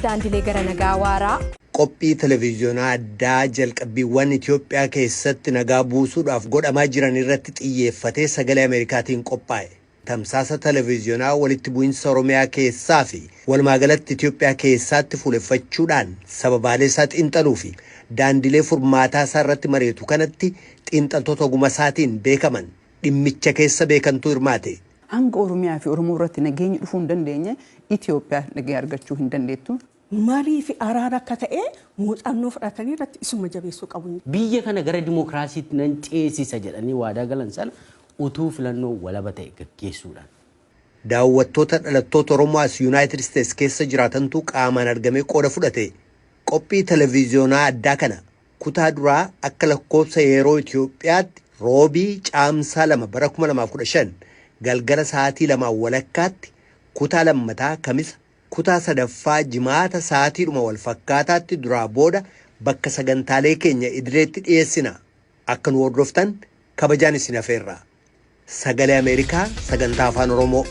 daandilee gara nagaa waaraa. Qophii televiziyoonaa addaa jalqabbiiwwan Itoophiyaa keessatti nagaa buusuudhaaf godhamaa jiran irratti xiyyeeffatee sagalee Ameerikaatiin qophaa'e. Tamsaasa televiziyoonaa walitti bu'iinsa Oromiyaa keessaa fi walumaagalatti Itoophiyaa keessatti fuuleffachuudhaan sababaalee isaa xiinxaluu fi daandilee furmaataa isaa irratti mari'atu kanatti xiinxaltoota ogummaa isaatiin beekaman dhimmicha keessa beekantuu hirmaate. Hanga Oromiyaa fi Oromoo irratti nageenyi dhufuu hin dandeenye Itoophiyaa nagee argachuu hin dandeettu. Marii fi araara akka ta'e muuxannoo fudhatanii irratti isuma jabeessuu qabu. Biyya kana gara dimookiraasiitti nan ceesisa jedhanii waadaa galan sana utuu filannoo walaba ta'e gaggeessuudhaan. Daawwattoota dhalattoota Oromoo as Yuunaayitid Isteetsi keessa jiraatantu qaamaan argamee qooda fudhate. Qophii televiziyoonaa addaa kana kutaa duraa akka lakkoofsa yeroo Itoophiyaatti roobii caamsaa 2 bara 2015 galgala sa'aatii 2 walakkaatti kutaa lammataa kamisa kutaa sadaffaa jimaata sa'aatiidhuma wal fakkaataatti duraa booda bakka sagantaalee keenya idileetti dhiyeessina. Akka nu hordoftan kabajaan isin affeerra. Sagalee Ameerikaa sagantaa afaan Oromoo.